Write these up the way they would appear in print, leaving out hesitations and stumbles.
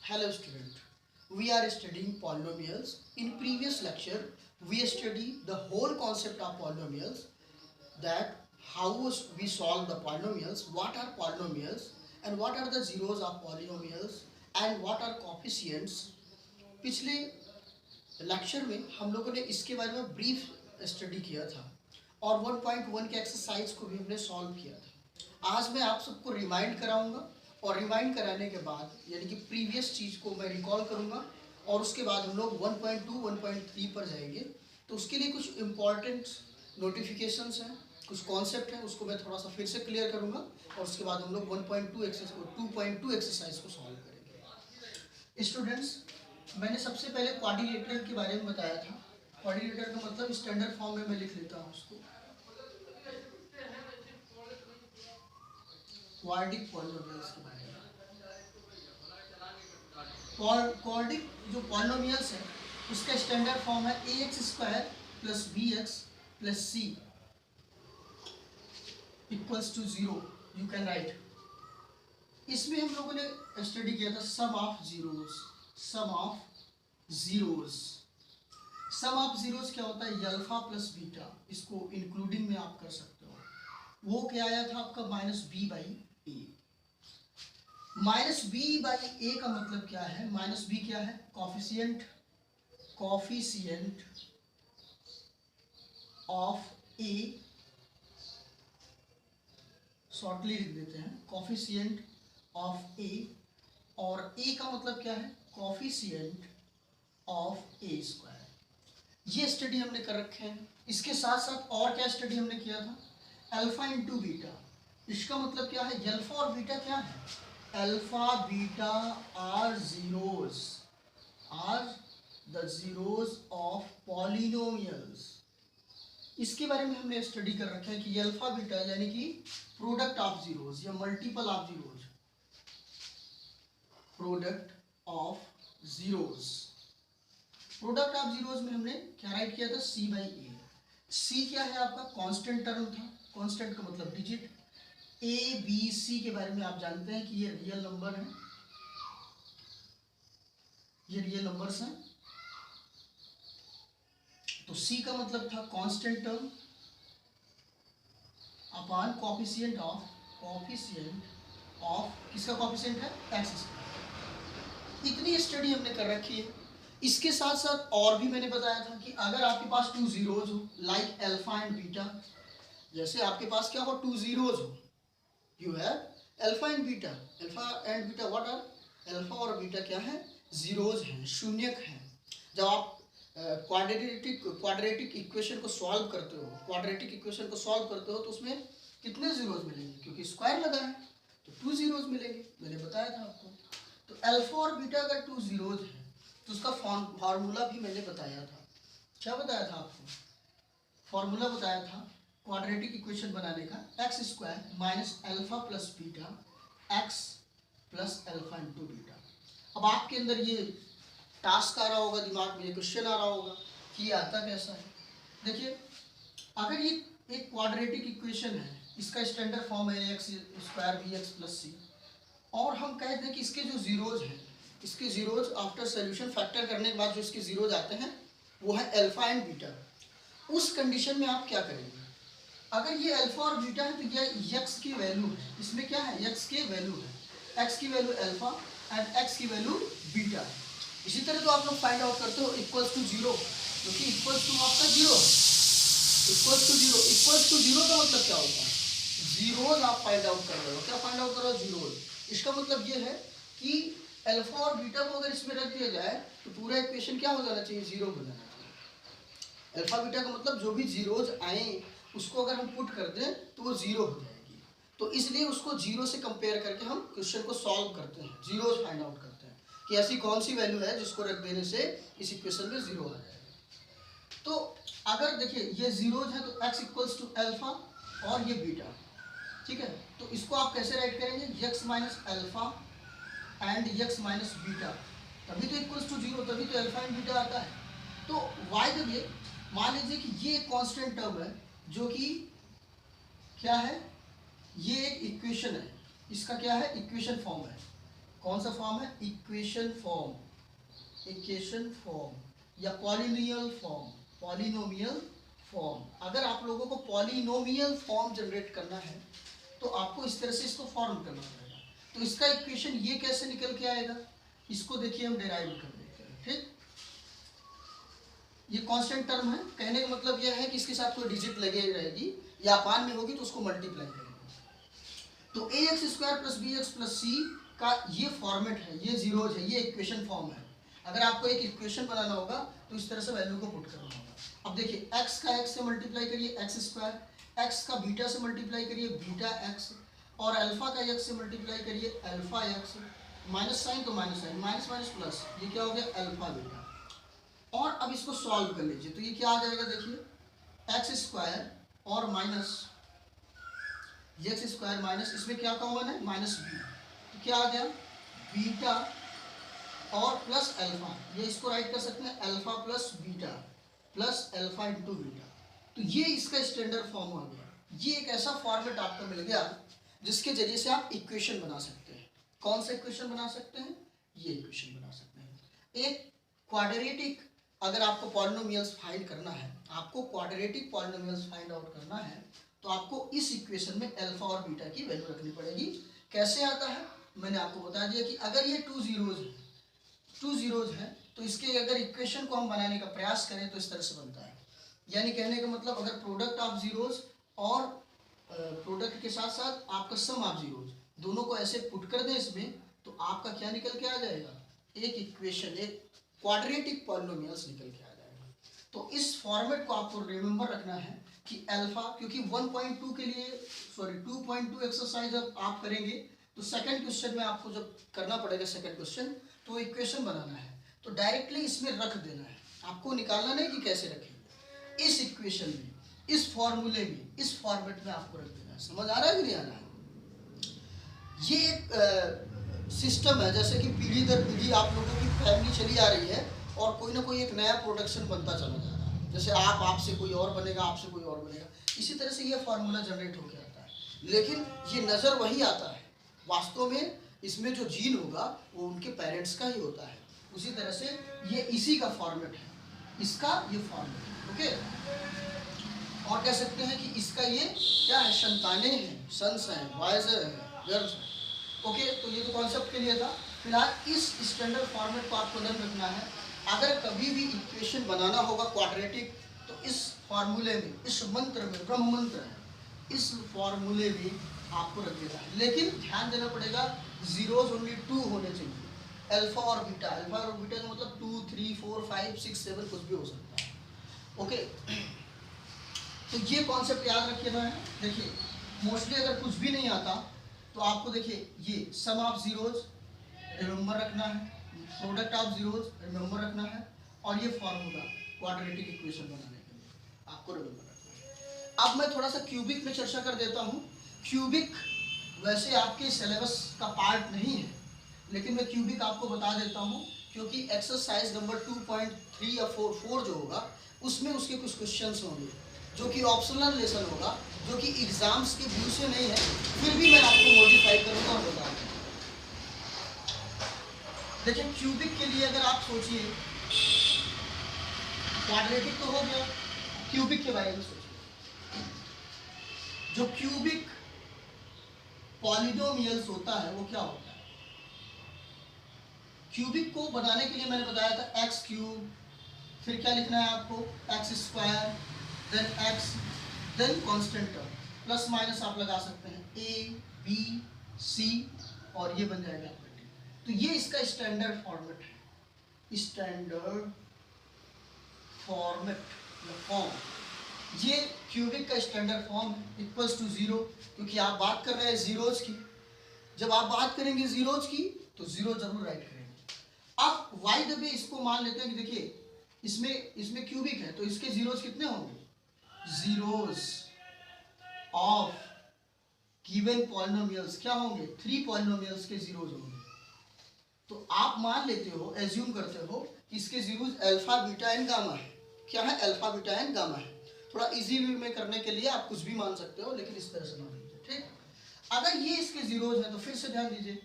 Hello student, we are studying polynomials. In previous lecture, we studied the whole concept of polynomials, that how we solve the polynomials, what are polynomials and what are the zeros of polynomials and what are coefficients. पिछले lecture में हम लोगों ने इसके बारे में brief study किया था और 1.1 के एक्सरसाइज को भी हमने सॉल्व किया था। आज मैं आप सबको रिमाइंड कराऊंगा और रिमाइंड कराने के बाद यानी कि प्रीवियस चीज़ को मैं रिकॉल करूंगा और उसके बाद हम लोग 1.2 1.3 पर जाएंगे। तो उसके लिए कुछ इम्पॉर्टेंट नोटिफिकेशंस हैं, कुछ कॉन्सेप्ट हैं, उसको मैं थोड़ा सा फिर से क्लियर करूंगा और उसके बाद हम लोग 2.2 एक्सरसाइज को सॉल्व करेंगे। स्टूडेंट्स, मैंने सबसे पहले क्वाड्रिलेटरल के बारे में बताया था। क्वाड्रिलेटरल का मतलब स्टैंडर्ड फॉर्म में मैं लिख लेता हूँ उसको, क्वाड्रिक पॉलिनोमियल्स के बारे में। क्वाड्रिक जो पॉलिनोमियल्स है उसका स्टैंडर्ड फॉर्म है ax² + bx + c = 0। You can write. इसमें हम लोगों ने स्टडी किया था sum of zeros. Sum of zeros क्या होता है? Alpha plus beta. इसको इंक्लूडिंग में आप कर सकते हो। वो क्या आया था आपका -b/a। -b/a का मतलब क्या है? -b क्या है? कॉफिशिएंट ऑफ a, शॉर्टली लिख देते हैं कॉफिशिएंट ऑफ a, और a का मतलब क्या है? Coefficient of a²। ये स्टडी हमने कर रखे हैं। इसके साथ साथ और क्या स्टडी हमने किया था? Alpha into beta. इसका मतलब क्या है? अल्फा और बीटा क्या है? Alpha beta are the zeros of polynomials. इसके बारे में हमने स्टडी कर रखा है कि अल्फा बीटा यानी कि प्रोडक्ट ऑफ जीरोस या multiple of zeros. Product of zeros में हमने क्या राइट किया था? c/a। c क्या है आपका? कांस्टेंट टर्म था। कांस्टेंट का मतलब डिजिट। a b c के बारे में आप जानते हैं कि ये रियल नंबर है, ये रियल नंबर्स हैं। तो c का मतलब था constant term upon coefficient of किसका कोफिशिएंट है? x²। इतनी स्टडी हमने कर रखी है। इसके साथ साथ और भी मैंने बताया था कि अगर आपके पास 2 जीरोज हो, लाइक अल्फा एंड बीटा, जैसे आपके पास क्या हो? 2 जीरोज हो, you have alpha and beta. Alpha and beta what are? Alpha और बीटा क्या है? जीरोज हैं, शून्यक हैं। जब आप क्वाड्रेटिक इक्वेशन को सॉल्व करते हो, तो उसमें कितने जीरोज मिलेंगे? क्योंकि स्क्वायर लगा है तो 2 जीरोज मिलेंगे। मैंने बताया था आपको। तो अल्फा और बीटा अगर 2 जीरोज हैं तो उसका फार्मूला भी मैंने बताया था। क्या बताया था आपको? फार्मूला बताया था क्वाड्रेटिक इक्वेशन बनाने का, x² - alpha plus beta x plus alpha into beta. अब आपके अंदर ये टास्क आ रहा होगा, दिमाग में ये क्वेश्चन आ रहा होगा कि ये आता कैसा है। देखिए, अगर ये एक क्वाड्रेटिक इक्वेशन है, इसका स्टैंडर्ड फॉर्म है ax² bx + c, और हम कहते हैं कि इसके जो जीरोज हैं, इसके जीरोज आफ्टर सोल्यूशन फैक्टर करने के बाद जो इसके जीरोज आते हैं वो है अल्फा एंड बीटा। उस कंडीशन में आप क्या करेंगे? अगर ये अल्फा और बीटा है तो ये x की वैल्यू है। इसमें क्या है? x की वैल्यू है। x की वैल्यू अल्फा एंड x की वैल्यू बीटा है। इसी तरह तो आप लोग फाइंड आउट करते हो इक्वल्स टू 0, क्योंकि इक्वल्स टू आपका 0 है। इक्वल्स टू 0 का मतलब क्या होता है? जीरोज आप फाइंड आउट कर रहे हो। क्या फाइंड आउट कर रहे हो? जीरोज। इसका मतलब ये है कि अल्फा और बीटा को अगर इसमें रख दिया जाए तो पूरा इक्वेशन क्या हो जाना चाहिए? 0 हो जाना चाहिए। अल्फा बीटा का मतलब जो भी जीरोज आए उसको अगर हम पुट कर दें तो वो 0 हो जाएगी। तो इसलिए उसको 0 से कंपेयर करके हम क्वेश्चन को सॉल्व करते हैं, जीरोज फाइंड आउट करते हैं कि ऐसी कौन सी वैल्यू है जिसको रख देने से इस इक्वेशन में 0 आ जाएगा। तो अगर देखिए ये जीरोज है तो x = अल्फा और ये बीटा, ठीक है। तो इसको आप कैसे राइट करेंगे? x - alpha and x - beta, तभी तो इक्वल्स टू 0, तभी तो अल्फा एंड बीटा आता है। तो वाई द वे, मान लीजिए कि ये एक कांस्टेंट टर्म है जो कि क्या है? ये एक इक्वेशन है। इसका क्या है? इक्वेशन फॉर्म है। कौन सा फॉर्म है? इक्वेशन फॉर्म, इक्वेशन फॉर्म या पॉलिनोमियल फॉर्म, पॉलिनोमियल फॉर्म। अगर आप लोगों को पॉलिनोमियल फॉर्म जनरेट करना है तो आपको इस तरह से इसको फॉर्म करना पड़ेगा। तो इसका इक्वेशन ये कैसे निकल के आएगा, इसको देखिए हम डेराइव कर देते हैं। ठीक, ये कांस्टेंट टर्म है, कहने का मतलब यह है कि इसके साथ कोई डिजिट लगे रहेगी या अपान में होगी तो उसको मल्टीप्लाई करेंगे। तो ax² plus bx plus c का ये फॉर्मेट है, ये जीरोज है, ये इक्वेशन फॉर्म है। अगर आपको एक इक्वेशन बनाना होगा तो इस तरह से वैल्यू को पुट करना होगा। अब देखिए x का x से मल्टीप्लाई करिए x², x का बीटा से मल्टीप्लाई करिए बीटा x, और अल्फा का x से मल्टीप्लाई करिए अल्फा x, माइनस साइन तो minus sign, minus minus plus, ये क्या हो गया? Alpha beta. और अब इसको सॉल्व कर लीजिए तो ये क्या आ जाएगा? देखिए x² और माइनस x² माइनस, इसमें क्या कॉमन है? माइनस b, तो क्या आ गया? बीटा और प्लस अल्फा, ये इसको राइट कर सकते हैं alpha plus beta plus alpha into beta. तो ये इसका स्टैंडर्ड फॉर्म हो गया। ये एक ऐसा फॉर्मेट आपको मिल गया जिसके जरिए से आप इक्वेशन बना सकते हैं। कौन सा इक्वेशन बना सकते हैं? ये इक्वेशन बना सकते हैं। एक क्वाड्रेटिक, अगर आपको पॉलिनोमियल्स फाइंड करना है, आपको क्वाड्रेटिक पॉलिनोमियल्स फाइंड आउट करना है तो आपको इस इक्वेशन में अल्फा और बीटा की वैल्यू रखनी पड़ेगी। कैसे आता है मैंने आपको बता दिया कि अगर ये टू जीरोज है तो इसके अगर इक्वेशन को हम बनाने का प्रयास करें तो इस तरह से बनता है। यानी कहने का मतलब अगर प्रोडक्ट ऑफ जीरोज और प्रोडक्ट के साथ साथ आपका सम ऑफ जीरोज दोनों को ऐसे पुट कर दें इसमें, तो आपका क्या निकल के आ जाएगा? एक इक्वेशन, एक क्वाड्रेटिक पॉलिनोमियल्स निकल के आ जाएगा। तो इस फॉर्मेट को आपको रिमेंबर रखना है कि अल्फा, क्योंकि 1.2 के लिए 2.2 एक्सरसाइज अब आप करेंगे तो सेकंड क्वेश्चन में आपको जब करना पड़ेगा सेकंड क्वेश्चन, तो इक्वेशन बनाना है तो डायरेक्टली इसमें रख देना है, आपको निकालना नहीं कि कैसे रखेंगे। इस इक्वेशन में, इस फॉर्मूले में, इस फॉर्मेट में आपको रख देना है। समझ आ रहा है कि नहीं आ रहा है? ये एक सिस्टम है, जैसे कि पीढ़ी दर पीढ़ी आप लोगों की फैमिली चली आ रही है और कोई ना कोई एक नया प्रोडक्शन बनता चला जा रहा है। जैसे आपसे कोई और बनेगा, आपसे कोई और बनेगा, इसी तरह से ये फार्मूला जनरेट होकर आता है। लेकिन ये नज़र वही आता है, वास्तव में इसमें जो जीन होगा वो उनके पेरेंट्स का ही होता है। उसी तरह से ये इसी का फॉर्मेट है, इसका ये फॉर्मेट है। ओके, और कह सकते हैं कि इसका ये क्या है? संतानें हैं, सन्स हैं, बॉयज हैं, गर्ल्स हैं। ओके, तो ये तो कॉन्सेप्ट के लिए था। फिलहाल इस स्टैंडर्ड फॉर्मेट को आपको ध्यान रखना है। अगर कभी भी इक्वेशन बनाना होगा क्वाड्रेटिक तो इस फॉर्मूले में, इस मंत्र में, ब्रह्म मंत्र है, इस फॉर्मूले में आपको रख देना है। लेकिन ध्यान देना पड़ेगा जीरोज ओनली 2 होने चाहिए, अल्फा और बीटा। अल्फा और बीटा का मतलब 2, 3, 4, 5, 6, 7 कुछ भी हो सकता है। ओके, तो ये कॉन्सेप्ट याद रखना है। देखिए मोस्टली अगर कुछ भी नहीं आता तो आपको देखिए ये सम ऑफ जीरोज रिमेंबर रखना है, प्रोडक्ट ऑफ जीरोज रिमेंबर रखना है, और ये फॉर्मूला क्वाड्रेटिक इक्वेशन बनाने के लिए आपको रिमेंबर रखना है। अब मैं थोड़ा सा क्यूबिक में चर्चा कर देता हूँ। क्यूबिक वैसे आपके सिलेबस का पार्ट नहीं है, लेकिन मैं क्यूबिक आपको बता देता हूँ क्योंकि एक्सरसाइज नंबर 2.3 या 4 जो होगा उसमें उसके कुछ क्वेश्चंस होंगे जो कि ऑप्शनल लेसन होगा, जो कि एग्जाम्स के व्यू से नहीं है, फिर भी मैं आपको मॉडिफाई करूँगा और बता दूँगा। देखिए क्यूबिक के लिए अगर आप सोचिए, क्वाड्रेटिक तो हो गया, क्यूबिक के बारे में सोचिए। जो क्यूबिक पॉलिनोमियल्स होता है वो क्या होता है? क्यूबिक को बनाने के लिए मैंने बताया था एक्स क्यूब, फिर क्या लिखना है आपको? x², then x, then constant term, plus minus आप लगा सकते हैं a, b, c, और ये बन जाएगा आपका t। तो ये इसका स्टैंडर्ड फॉर्मेट है, स्टैंडर्ड फॉर्मेट या फॉर्म। ये क्यूबिक का स्टैंडर्ड फॉर्म है, इक्वल्स टू 0, क्योंकि आप बात कर रहे हैं जीरोज की। जब आप बात करेंगे जीरोज की तो जीरो जरूर राइट करेंगे। अब वाई दबे इसको मान लेते हैं कि देखिए इसमें क्यूबिक है तो इसके जीरोज कितने होंगे? जीरोज ऑफ गिवन पॉलिनोमियल्स क्या होंगे? 3 पॉलिनोमियल्स के जीरोज होंगे। तो आप मान लेते हो, एज्यूम करते हो कि इसके zeros alpha, beta and gamma है। क्या है? अल्फा, बीटा एंड गामा है। थोड़ा इजी वे में करने के लिए आप कुछ भी मान सकते हो, लेकिन इस तरह से मान लीजिए। ठीक, अगर ये इसके जीरोज है तो फिर से ध्यान दीजिए,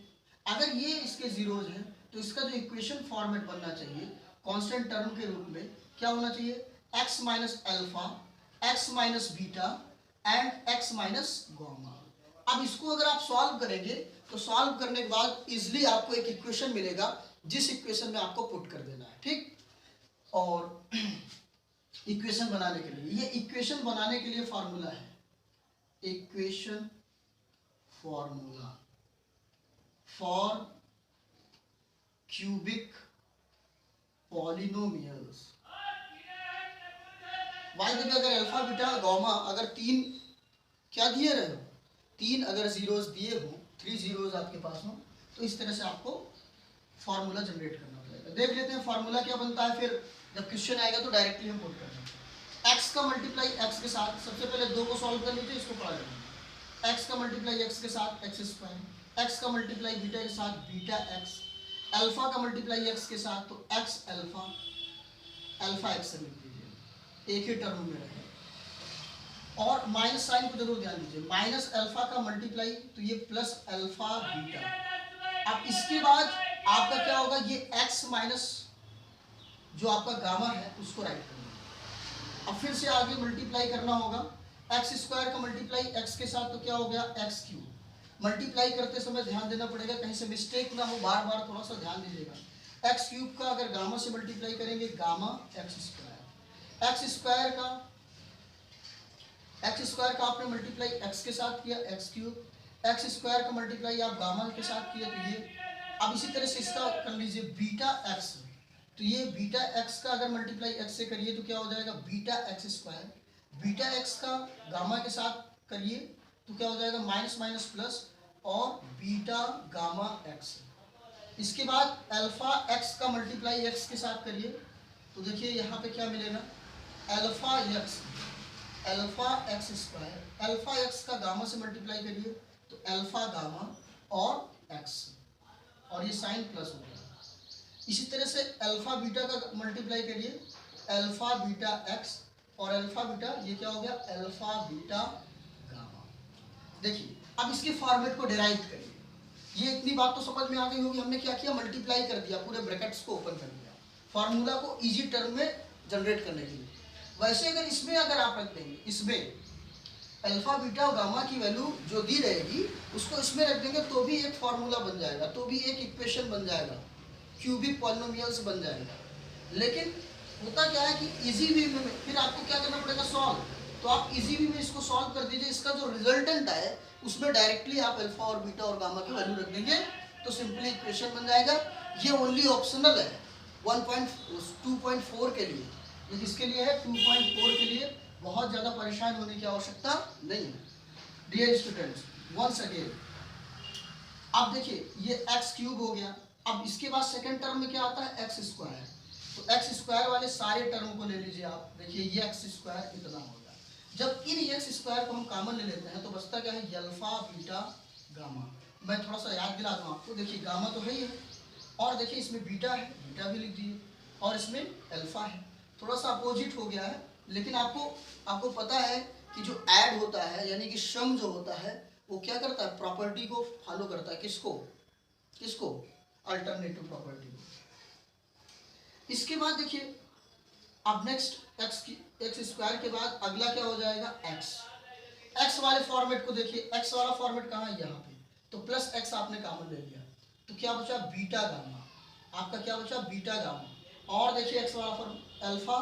अगर ये इसके जीरोज हैं तो इसका जो इक्वेशन फॉर्मेट बनना चाहिए कांस्टेंट टर्म के रूप में क्या होना चाहिए, x minus alpha, x minus beta and x minus gamma. अब इसको अगर आप सॉल्व करेंगे तो सॉल्व करने के बाद इजिली आपको एक इक्वेशन मिलेगा जिस इक्वेशन में आपको पुट कर देना है, ठीक। और इक्वेशन बनाने के लिए, ये इक्वेशन बनाने के लिए फॉर्मूला है, equation formula for cubic polynomials. Why देखिए, अगर अल्फा बीटा गामा अगर तीन क्या दिए रहे हो, तीन अगर जीरोस दिए हो, 3 जीरोस आपके पास हो, तो इस तरह से आपको फार्मूला जनरेट करना पड़ेगा। देख लेते हैं फार्मूला क्या बनता है, फिर जब क्वेश्चन आएगा तो डायरेक्टली हम पुट करना है। x का मल्टीप्लाई x के साथ, सबसे पहले दो को सॉल्व कर लीजिए, इसको पढ़ा लेंगे। x का मल्टीप्लाई x के साथ x स्क्वायर, x का मल्टीप्लाई बीटा के साथ बीटा x, अल्फा का मल्टीप्लाई x के साथ तो x अल्फा, अल्फा x से लिख दीजिए, एक ही टर्म में रहे। और माइनस साइन को जरूर ध्यान दीजिए, माइनस अल्फा का मल्टीप्लाई तो ये प्लस अल्फा बीटा। अब इसके बाद आपका क्या होगा, ये x माइनस जो आपका गामा है उसको राइट करना। अब फिर से आगे मल्टीप्लाई करना होगा, एक्स स्क्वायर का मल्टीप्लाई x के साथ तो क्या हो गया x क्यूब। मल्टीप्लाई करते समय ध्यान देना पड़ेगा कहीं से मिस्टेक ना हो, बार बार थोड़ा सा ध्यान दीजिएगा। x क्यूब का अगर गामा से मल्टीप्लाई करेंगे gamma x square, x square का आपने मल्टीप्लाई x के साथ किया x क्यूब, एक्स स्क्वायर का मल्टीप्लाई आप गामा के साथ किया तो ये। अब इसी तरह से इसका कर लीजिए बीटा x, तो ये बीटा x का अगर मल्टीप्लाई x से करिए तो क्या हो जाएगा beta x square, beta x का गामा के साथ करिए तो क्या हो जाएगा माइनस माइनस प्लस और बीटा गामा x। इसके बाद अल्फा x का मल्टीप्लाई x के साथ करिए तो देखिए यहाँ पे क्या मिलेगा, alpha x square, alpha x का गामा से मल्टीप्लाई करिए तो अल्फा गामा और x, और ये साइन प्लस हो गया। इसी तरह से अल्फा बीटा का मल्टीप्लाई करिए, अल्फा बीटा x और अल्फा बीटा, ये क्या हो गया अल्फा बीटा गामा। देखिए अब इसके फॉर्मेट को डिराइव करिए। ये इतनी बात तो समझ में आ गई होगी, हमने क्या किया मल्टीप्लाई कर दिया, पूरे ब्रैकेट्स को ओपन कर दिया फॉर्मूला को इजी टर्म में जनरेट करने के लिए। वैसे अगर इसमें अगर आप रख देंगे, इसमें अल्फा बीटा और गामा की वैल्यू जो दी रहेगी उसको इसमें रख देंगे तो भी एक फार्मूला बन जाएगा, तो भी एक इक्वेशन बन जाएगा, क्यूबिक पॉलिनोमियल्स बन जाएगा। लेकिन होता क्या है कि इजी वे में फिर आपको क्या करना पड़ेगा सॉल्व, तो आप इजी वे में इसको सॉल्व कर दीजिए, इसका जो रिजल्टेंट है उसमें डायरेक्टली आप अल्फा और बीटा और गामा की वैल्यू रख देंगे तो सिंपली इक्वेशन बन जाएगा। ये ओनली ऑप्शनल है 2.4 के लिए, ये किसके लिए है 2.4 के लिए, बहुत ज़्यादा परेशान होने की आवश्यकता नहीं है। डियर स्टूडेंट्स वंस अगेन, अब देखिए ये x क्यूब हो गया। अब इसके बाद सेकंड टर्म में क्या आता है x स्क्वायर, तो x स्क्वायर वाले सारे टर्म को ले लीजिए आप। देखिए ये x स्क्वायर इतना हो गया, जब इन x स्क्वायर को हम कॉमन ले लेते हैं तो बचता क्या है अल्फा बीटा गामा। मैं थोड़ा सा याद दिला दूँ आपको, देखिए गामा तो है ही है और देखिए इसमें बीटा है, बीटा भी लिख दिए, और इसमें अल्फा है, थोड़ा सा अपोजिट हो गया है। लेकिन आपको पता है कि जो ऐड होता है यानी कि सम जो होता है वो क्या करता है प्रॉपर्टी को फॉलो करता है, किसको अल्टरनेटिव प्रॉपर्टी को। इसके बाद देखिए अब नेक्स्ट एक्स स्क्वायर के बाद अगला क्या हो जाएगा एक्स वाले फॉर्मेट को देखिए, एक्स वाला फॉर्मेट कहाँ है यहाँ पे, तो प्लस एक्स आपने कॉमन ले लिया तो क्या बचा बीटा गामा, आपका क्या बचा बीटा गामा। और देखिए एक्स वाला फॉर्म अल्फा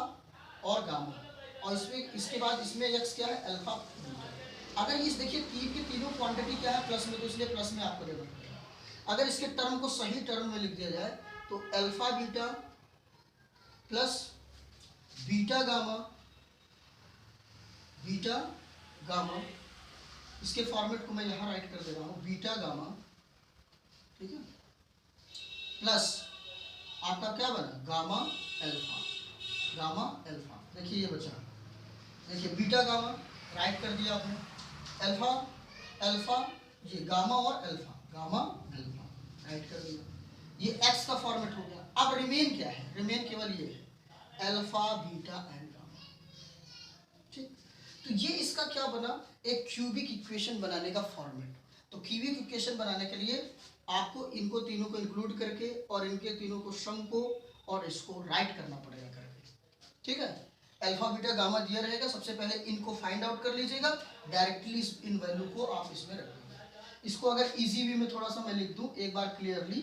और गामा, और इसमें इसके बाद इसमें एक्स क्या है अल्फा बीटा। अगर इस देखिए तीन के तीनों क्वांटिटी क्या है प्लस में, तो इसलिए प्लस में आपको देना पड़ेगा। अगर इसके टर्म को सही टर्म में लिख दिया जाए तो alpha beta plus beta gamma, इसके फॉर्मेट को मैं यहाँ राइट कर दे रहा हूँ बीटा गामा, ठीक है, प्लस आपका क्या बना गामा अल्फा। देखिए ये बचा, देखिए बीटा गामा राइट कर दिया आपने, अल्फा ये गामा और अल्फा राइट कर दिया, ये एक्स का फॉर्मेट हो गया। अब रिमेन क्या है, रिमेन केवल ये है अल्फा बीटा एंड गामा, ठीक। तो ये इसका क्या बना एक क्यूबिक इक्वेशन बनाने का फॉर्मेट। तो क्यूबिक इक्वेशन बनाने के लिए आपको इनको तीनों को इंक्लूड करके और इनके तीनों को सम को और इसको राइट करना पड़ेगा करके, ठीक है। अल्फा बीटा गामा दिया रहेगा, सबसे पहले इनको फाइंड आउट कर लीजिएगा, डायरेक्टली इन वैल्यू को आप इसमें रखेंगे। इसको अगर इजी वे में थोड़ा सा मैं लिख दूं एक बार क्लियरली,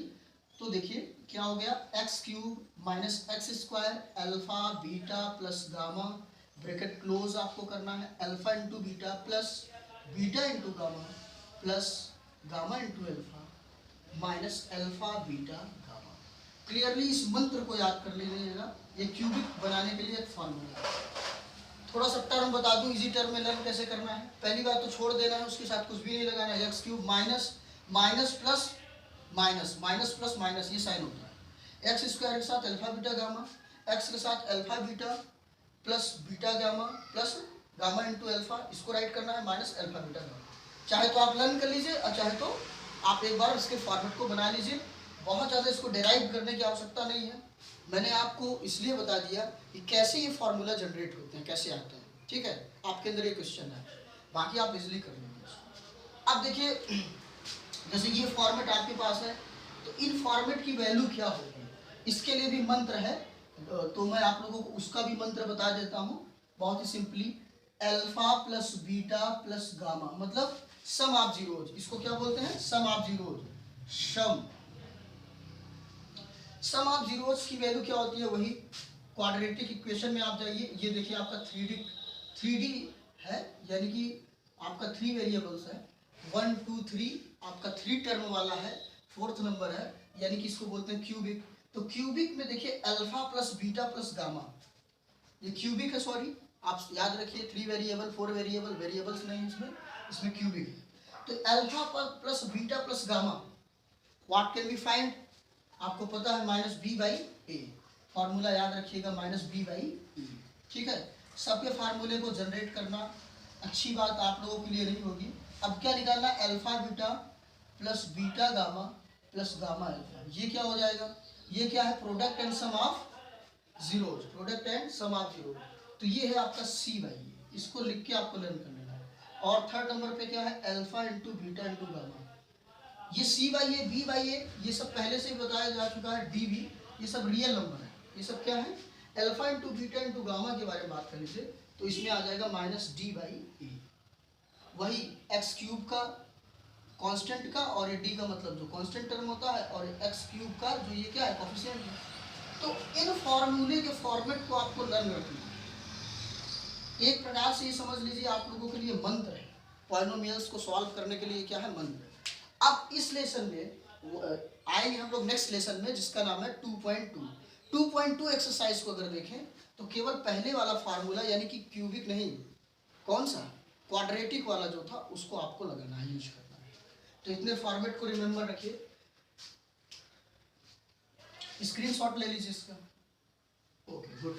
तो देखिए क्या हो गया, x cube minus x square alpha beta plus gamma, bracket close आपको करना है, alpha into beta plus beta into gamma plus gamma into alpha minus alpha beta gamma. Clearly इस मंत्र को याद कर लीजिएगा, ये क्यूबिक बनाने के लिए एक फॉर्मूला है। थोड़ा सा टर्म बता दूं, इजी टर्म में लर्न कैसे करना है। पहली बात तो छोड़ देना है, उसके साथ कुछ भी नहीं लगाना है। X cube minus minus plus minus minus plus minus, ये साइन होता है। एक्स स्क्वायर के साथ अल्फा बीटा गामा, एक्स के साथ alpha beta plus beta gamma plus gamma into alpha, इसको राइट करना है माइनस अल्फा बीटा गामा। चाहे तो आप लर्न कर लीजिए और चाहे तो आप एक बार इसके फॉर्मेट को बना लीजिए, बहुत ज़्यादा इसको डेराइव करने की आवश्यकता नहीं है। मैंने आपको इसलिए बता दिया कि कैसे ये फार्मूला जनरेट होते हैं, कैसे आते हैं, ठीक है। आपके अंदर ये क्वेश्चन है, बाकी आप इजिली कर लेंगे। अब देखिए जैसे ये फॉर्मेट आपके पास है, तो इन फॉर्मेट की वैल्यू क्या होगी, इसके लिए भी मंत्र है, तो मैं आप लोगों को उसका भी मंत्र बता देता हूँ बहुत ही simply. Alpha plus beta plus gamma मतलब सम ऑफ जीरोज, इसको क्या बोलते हैं, sum of zeros. Sum of zeros की वैल्यू क्या होती है, वही क्वाड्रेटिक इक्वेशन में आप जाइए, ये देखिए आपका 3D है, यानी कि आपका 3 वेरिएबल्स है, 1 2 3, आपका 3 टर्म वाला है, 4th नंबर है, यानी कि इसको बोलते हैं क्यूबिक। तो क्यूबिक में देखिए alpha plus beta plus gamma, ये क्यूबिक है, सॉरी आप याद रखिए 3 वेरिएबल 4 वेरिएबल, वेरिएबल्स नहीं इसमें क्यूबिक है। तो alpha plus beta plus gamma what can be find, आपको पता है minus B by a, formula याद रखिएगा माइनस बी बाई ए, ठीक है। सबके फार्मूले को जनरेट करना अच्छी बात आप लोगों के लिए नहीं होगी। अब क्या निकालना, alpha beta plus beta gamma plus gamma alpha, ये क्या हो जाएगा, ये क्या है, product and sum of zeros, product and sum of zeros. तो ये है आपका सी बाई ए, इसको लिख के आपको लर्न कर लेना है। और 3rd नंबर पे क्या है, alpha into beta into gamma, ये सी बाई ए बी बाई ए, ये सब पहले से ही बताया जा चुका है, डी बी, ये सब रियल नंबर है, ये सब क्या है, alpha into beta into gamma के बारे में बात कर लीजिए, तो इसमें आ जाएगा माइनस डी बाई ए, वही एक्स क्यूब का कांस्टेंट का, और ये डी का मतलब जो कांस्टेंट टर्म होता है, और एक्स क्यूब का जो ये क्या है, कोफिशिएंट है। तो इन फॉर्मूले के फॉर्मेट को आपको लर्न रखना है। एक प्रकार से ये समझ लीजिए आप लोगों के लिए मंत्र है, पॉलिनोमियल्स को सॉल्व करने के लिए क्या है, मंत्र। अब इस लेसन में आएंगे हम लोग नेक्स्ट लेसन में, जिसका नाम है 2.2 एक्सरसाइज को अगर देखें तो केवल पहले वाला फार्मूला यानी कि क्यूबिक नहीं, कौन सा, क्वाड्रेटिक वाला जो था उसको आपको लगाना है, यूज करना है। तो इतने फॉर्मेट को रिमेंबर रखिए, स्क्रीनशॉट ले लीजिए इसका, ओके गुड।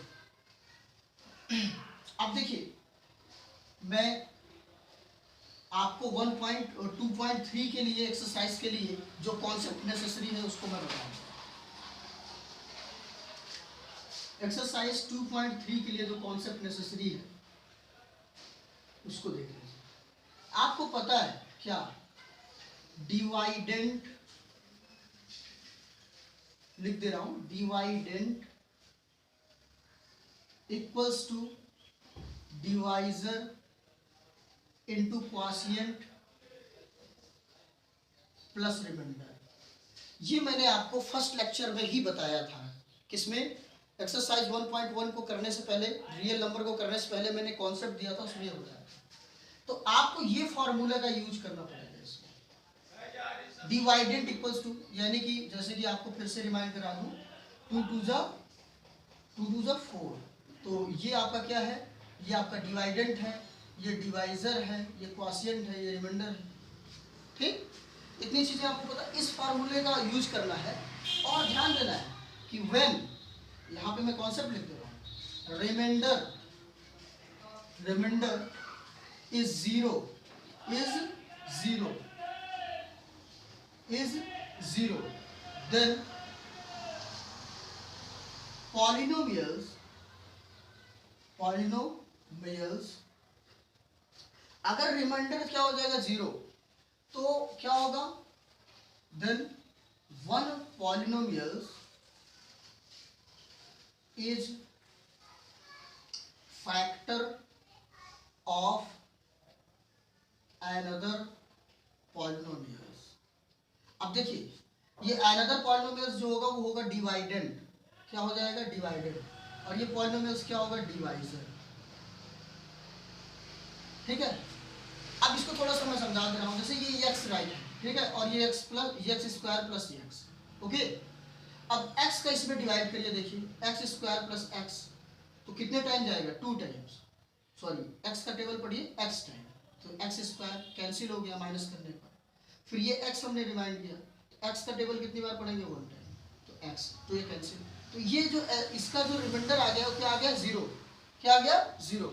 अब देखिए मैं आपको 2.3 के लिए एक्सरसाइज के लिए जो कॉन्सेप्ट नेसेसरी है उसको मैं बताऊंगा। एक्सरसाइज 2.3 के लिए जो कॉन्सेप्ट नेसेसरी है उसको देख लीजिए। आपको पता है क्या, डिवाइडेंट, लिख दे रहा हूं, dividend equals to divisor into quotient plus remainder. ये मैंने आपको फर्स्ट लेक्चर में ही बताया था, किसमें, एक्सरसाइज 1.1 को करने से पहले, रियल नंबर को करने से पहले मैंने कॉन्सेप्ट दिया था, उसमें ये बताया था। तो आपको ये फॉर्मूला का यूज करना पड़ेगा इसमें, डिवाइडेंट इक्वल्स टू, यानी कि जैसे कि आपको फिर से रिमाइंड करा दूं, 2 2 जा 4, तो ये आपका क्या है, ये आपका डिवाइडेंट है, ये डिवाइजर है, ये क्वॉशिएंट है, ये रिमाइंडर है, ठीक। इतनी चीजें आपको पता, इस फार्मूले का यूज करना है। और ध्यान देना है कि व्हेन, यहाँ पे मैं कॉन्सेप्ट लिख दे रहा हूँ, remainder is zero, then polynomials अगर रिमाइंडर क्या हो जाएगा, 0, तो क्या होगा, then one polynomial is factor of another polynomials। अब देखिए ये another polynomials जो होगा वो होगा डिवाइडेंड, क्या हो जाएगा डिवाइडेड, और ये polynomials क्या होगा डिवाइजर। ठीक है, अब इसको थोड़ा सा मैं समझा दे रहा हूँ। जैसे ये x राइट है, ठीक है, और ये x प्लस ये x स्क्वायर प्लस ये x, ओके। अब x का इसमें डिवाइड करिए, देखिए x स्क्वायर प्लस x तो कितने टाइम जाएगा 2 टाइम्स, सॉरी x का टेबल पढ़िए x टाइम, तो x स्क्वायर कैंसिल हो गया माइनस करने पर, फिर ये x हमने रिमाइंड किया तो x का टेबल कितनी बार पढ़ेंगे 1 टाइम, तो x, तो ये कैंसिल, तो ये जो इसका जो रिमाइंडर आ गया वो क्या आ गया 0, क्या आ गया 0।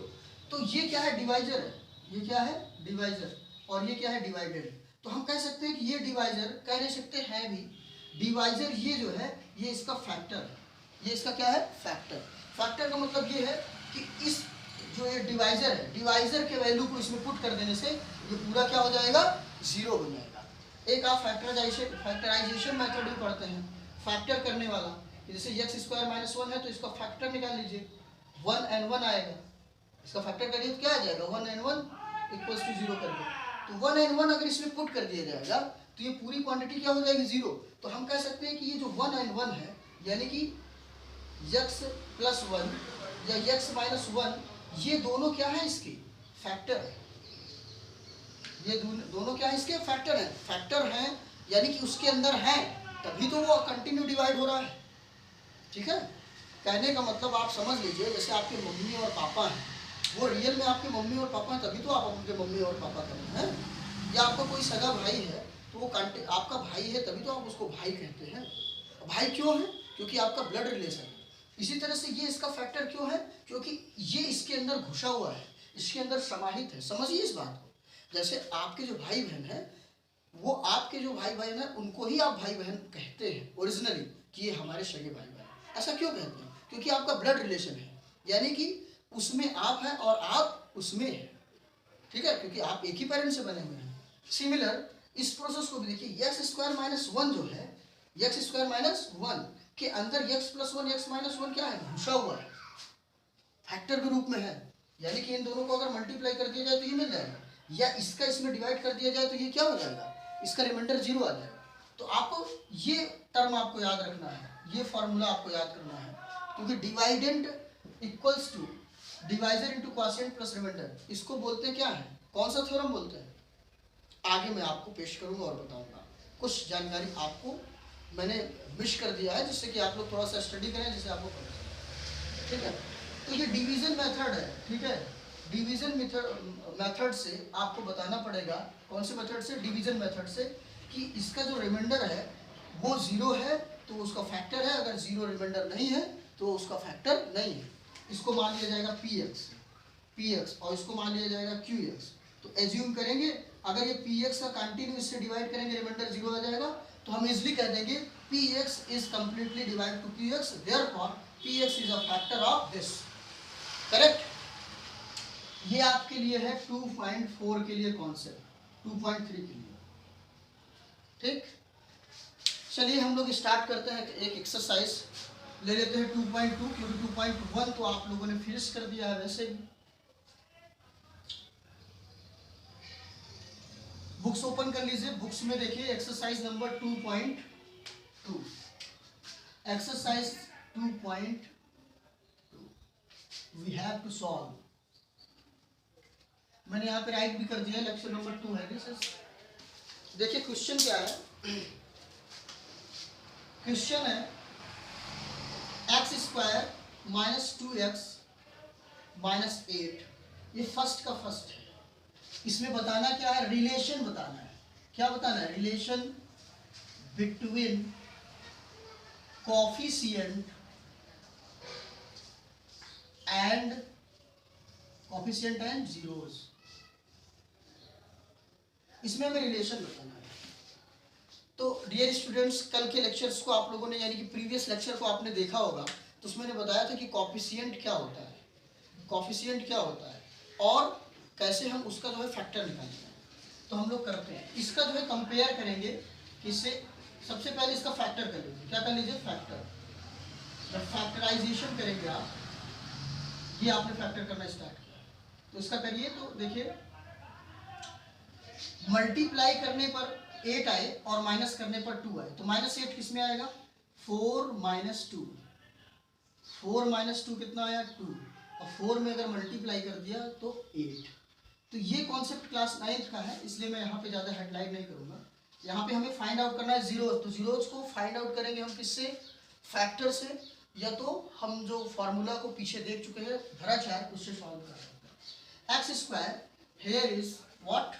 तो ये क्या है डिवाइजर है, ये क्या है डिवाइजर, और ये क्या है डिवाइडेड। तो हम कह सकते हैं कि ये डिवाइजर, कह नहीं सकते हैं भी डिवाइजर, ये जो है ये इसका फैक्टर है, ये इसका क्या है फैक्टर। फैक्टर का मतलब ये है कि इस जो ये डिवाइजर है, डिवाइजर के वैल्यू को इसमें पुट कर देने से ये पूरा क्या हो जाएगा 0 बन जाएगा। एक आप फैक्टराइजेशन मेथड भी पढ़ते हैं, फैक्टर करने वाला, जैसे x स्क्वायर माइनस 1 है तो इसका फैक्टर निकाल लीजिए, 1 and 1 आएगा, इसका फैक्टर करिए तो क्या आ जाएगा 1 and 1 इक्वल्स टू 0 कर दो, तो 1 and 1 अगर इसमें पुट कर दिया जाएगा तो ये पूरी क्वांटिटी क्या हो जाएगी 0। तो हम कह सकते हैं कि ये जो 1 and 1 है यानी कि x प्लस 1 या x माइनस 1, ये दोनों क्या है इसके फैक्टर है, ये दोनों क्या है इसके फैक्टर है, फैक्टर हैं यानी कि उसके अंदर है तभी तो वो कंटिन्यू डिवाइड हो रहा है। ठीक है, कहने का मतलब आप समझ लीजिए, जैसे आपके मम्मी और पापा हैं, वो रियल में आपके मम्मी और पापा हैं तभी तो आप उनके मम्मी और पापा करते हैं, या आपका कोई सगा भाई है तो वो आपका भाई है तभी तो आप उसको भाई कहते हैं। भाई क्यों है, क्योंकि आपका ब्लड रिलेशन है। इसी तरह से ये इसका फैक्टर क्यों है, क्योंकि ये इसके अंदर घुसा हुआ है, इसके अंदर समाहित है। समझिए इस बात को, जैसे आपके जो भाई बहन है, वो आपके जो भाई बहन है उनको ही आप भाई बहन कहते हैं ओरिजिनली कि ये हमारे सगे भाई बहन। ऐसा क्यों कहते हैं, क्योंकि आपका ब्लड रिलेशन है, यानी कि उसमें आप हैं और आप उसमें हैं। ठीक है, क्योंकि आप एक ही पेरेंट से बने हुए हैं। सिमिलर इस प्रोसेस को भी देखिए, एक्स स्क्वायर माइनस 1 जो है, एक्स स्क्वायर माइनस 1 के अंदर x प्लस 1 एक्स माइनस 1 क्या है घुसा हुआ है, फैक्टर के रूप में है, यानी कि इन दोनों को अगर मल्टीप्लाई कर दिया जाए तो ये मिल जाएगा, या इसका इसमें डिवाइड कर दिया जाए तो ये क्या हो जाएगा, इसका रिमाइंडर 0 आ जाएगा। तो आपको ये टर्म आपको याद रखना है, ये फॉर्मूला आपको याद करना है, क्योंकि dividend equals to divisor into quotient plus remainder, इसको बोलते हैं क्या है, कौन सा थ्योरम बोलते हैं, आगे मैं आपको पेश करूंगा और बताऊंगा। कुछ जानकारी आपको मैंने मिस कर दिया है जिससे कि आप लोग थोड़ा सा स्टडी करें, जिससे आपको पता चले। ठीक है, तो ये डिवीजन मेथड है। ठीक है, डिवीजन मेथड से आपको बताना पड़ेगा, कौन से मेथड से, डिवीजन मेथड से, कि इसका जो रिमाइंडर है वो 0 है तो उसका फैक्टर है, अगर 0 रिमाइंडर नहीं है तो उसका फैक्टर नहीं है। इसको मान लिया जाएगा px और इसको मान लिया जाएगा qx। तो एज्यूम करेंगे अगर ये px का कंटिन्यू इससे डिवाइड करेंगे रिमाइंडर 0 आ जाएगा, तो हम इजिली कह देंगे px is completely divide two qx, therefore px is a factor of this. Correct. ये आपके लिए है 2.4 के लिए कॉन्सेप्ट, 2.3 के लिए। ठीक, चलिए हम लोग स्टार्ट करते हैं। एक एक्सरसाइज ले लेते हैं 2.2, क्योंकि 2.1 तो आप लोगों ने फिनिश कर दिया है वैसे भी। बुक्स ओपन कर लीजिए, बुक्स में देखिए exercise number 2.2, exercise 2.2 we have to solve. मैंने यहाँ पे राइट भी कर दिया, लेक्चर नंबर 2 है दिस। देखिए क्वेश्चन क्या है, क्वेश्चन है x square minus 2x minus 8, ये फर्स्ट का फर्स्ट है। इसमें बताना क्या है, रिलेशन बताना है। क्या बताना है, relation between coefficient and zeros, इसमें हमें रिलेशन बताना है। तो डियर स्टूडेंट्स, कल के लेक्चर्स को आप लोगों ने, यानी कि प्रीवियस लेक्चर को आपने देखा होगा, तो उसमें मैंने बताया था कि कोफिशिएंट क्या होता है, कोफिशिएंट क्या होता है और कैसे हम उसका जो है फैक्टर निकालते हैं। तो हम लोग करते हैं, इसका जो है कंपेयर करेंगे किससे, सबसे पहले इसका फैक्टर कर लीजिए। क्या कर लीजिए? फैक्टर। जब फैक्टराइजेशन करेंगे आप, ये आपने फैक्टर करना स्टार्ट किया तो इसका करिए। तो देखिए मल्टीप्लाई करने पर 8 आए और माइनस करने पर 2 आए, तो -8 किस में आएगा? 4 - 2। 4 - 2 कितना आया? 2। और 4 में अगर मल्टीप्लाई कर दिया तो 8। तो ये कॉन्सेप्ट क्लास 9th का है, इसलिए मैं यहाँ पे ज़्यादा हेडलाइन नहीं करूँगा। यहाँ पे हमें फाइंड आउट करना है जीरोज। तो जीरोज को फाइंड आउट करेंगे हम किससे? फैक्टर से, या तो हम जो फार्मूला को पीछे देख चुके हैं भराचार, उससे सॉल्व कर सकते हैं। X square here is what?